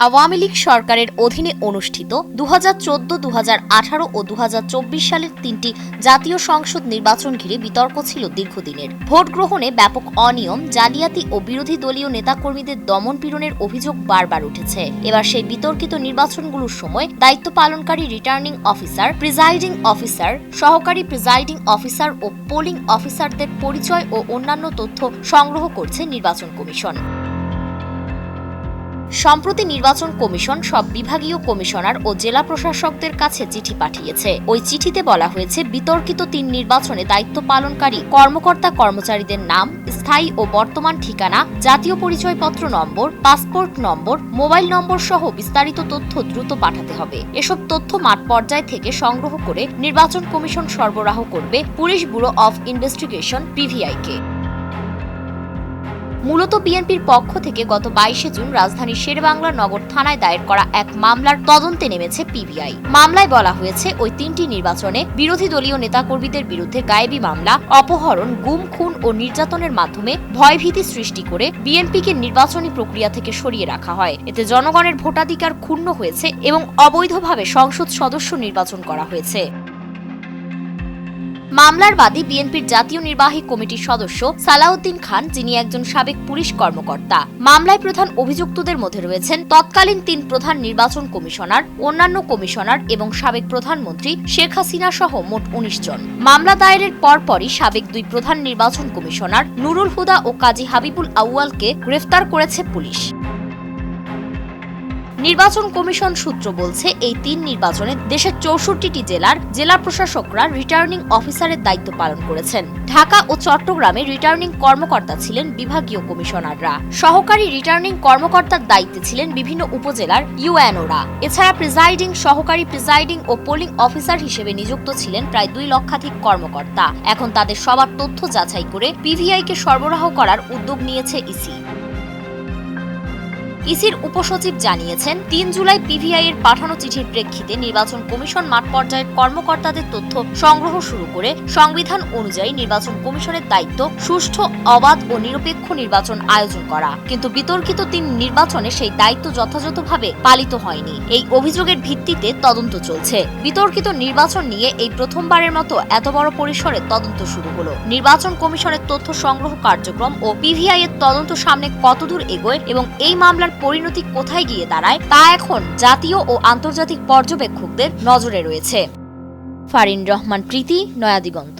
আওয়ামী লীগ সরকারের অধীনে অনুষ্ঠিত 2014, 2018 ও 2024 সালের তিনটি জাতীয় সংসদ নির্বাচন ঘিরে বিতর্ক ছিল দীর্ঘদিনের। ভোট গ্রহণে ব্যাপক অনিয়ম, জালিয়াতি ও বিরোধী দলীয় নেতাকর্মীদের দমন-পীড়নের অভিযোগ বারবার উঠেছে। এবার সেই বিতর্কিত নির্বাচনগুলোর সময় দায়িত্ব পালনকারী রিটার্নিং অফিসার, প্রিজাইডিং অফিসার, সহকারী প্রিজাইডিং অফিসার ও পোলিং অফিসারদের পরিচয় ও অন্যান্য তথ্য সংগ্রহ করছে নির্বাচন কমিশন। সম্প্রতি নির্বাচন কমিশন সব বিভাগীয় কমিশনার ও জেলা প্রশাসকদের কাছে চিঠি পাঠিয়েছে। ওই চিঠিতে বলা হয়েছে, বিতর্কিত তিন নির্বাচনে দায়িত্ব পালনকারী কর্মকর্তা কর্মচারীদের নাম, স্থায়ী ও বর্তমান ঠিকানা, জাতীয় পরিচয়পত্র নম্বর, পাসপোর্ট নম্বর, মোবাইল নম্বর সহ বিস্তারিত তথ্য দ্রুত পাঠাতে হবে। এসব তথ্য মাঠ পর্যায় থেকে সংগ্রহ করে নির্বাচন কমিশন সরবরাহ করবে পুলিশ ব্যুরো অব ইনভেস্টিগেশন (পিভিআই)কে। মূলত বিএনপির পক্ষ থেকে গত 22 জুন রাজধানীর শেরেবাংলা নগর থানায় দায়ের করা এক মামলার তদন্তে নেমেছে পিবিআই। মামলায় বলা হয়েছে, ওই তিনটি নির্বাচনে বিরোধী দলীয় নেতাকর্মীদের বিরুদ্ধে গায়েবী মামলা, অপহরণ, গুম, খুন ও নির্যাতনের মাধ্যমে ভয়ভীতি সৃষ্টি করে বিএনপিকে নির্বাচনী প্রক্রিয়া থেকে সরিয়ে রাখা হয়। এতে জনগণের ভোটাধিকার ক্ষুণ্ণ হয়েছে এবং অবৈধভাবে সংসদ সদস্য নির্বাচন করা হয়েছে। মামলার বাদী বিএনপির জাতীয় নির্বাহী কমিটির সদস্য সালাউদ্দিন খান, যিনি একজন সাবেক পুলিশ কর্মকর্তা। মামলায় প্রধান অভিযুক্তদের মধ্যে রয়েছেন তৎকালীন 3 প্রধান নির্বাচন কমিশনার, অন্যান্য কমিশনার এবং সাবেক প্রধানমন্ত্রী শেখ হাসিনা সহ মোট 19 জন। মামলা দায়েরের পরপরই সাবেক 2 প্রধান নির্বাচন কমিশনার নুরুল হুদা ও কাজী হাবিবুল আউয়ালকে গ্রেফতার করেছে পুলিশ। নির্বাচন কমিশন সূত্র বলছে, এই 3 নির্বাচনে দেশের 64টি জেলার জেলা প্রশাসকরা রিটার্নিং অফিসারের দায়িত্ব পালন করেছেন। ঢাকা ও চট্টগ্রামে রিটার্নিং কর্মকর্তা ছিলেন বিভাগীয় কমিশনাররা। সহকারী রিটার্নিং কর্মকর্তার দায়িত্বে ছিলেন বিভিন্ন উপজেলার ইউএনওরা। এছাড়া প্রিজাইডিং, সহকারী প্রিজাইডিং ও পোলিং অফিসার হিসেবে নিযুক্ত ছিলেন প্রায় 2 লক্ষাধিক কর্মকর্তা। এখন তাদের সবার তথ্য যাচাই করে পিভিআইকে সরবরাহ করার উদ্যোগ নিয়েছে ইসি। ইসির উপসচিব জানিয়েছেন, 3 জুলাই পিভিআই এর পাঠানো চিঠির প্রেক্ষিতে নির্বাচন কমিশন মাঠ পর্যায়ের কর্মকর্তাদের তথ্য সংগ্রহ শুরু করে সংবিধান অনুযায়ী নির্বাচন কমিশনের দায়িত্ব সুষ্ঠু, অবাধ ও নিরপেক্ষ নির্বাচন আয়োজন করা। কিন্তু বিতর্কিত 3 নির্বাচনে সেই দায়িত্ব যথাযথভাবে পালিত হয়নি। এই অভিযোগের ভিত্তিতে তদন্ত চলছে। বিতর্কিত নির্বাচন নিয়ে এই প্রথমবারের মতো এত বড় পরিসরে তদন্ত শুরু হলো। নির্বাচন কমিশনের তথ্য সংগ্রহ কার্যক্রম ও পিভিআই এর তদন্ত সামনে কতদূর এগোয় এবং এই মামলার পরিণতি কোথায় গিয়ে দাঁড়ায়, তা এখন জাতীয় ও আন্তর্জাতিক পর্যবেক্ষকদের নজরে রয়েছে। ফারিন রহমান প্রীতি, নয়া দিগন্ত।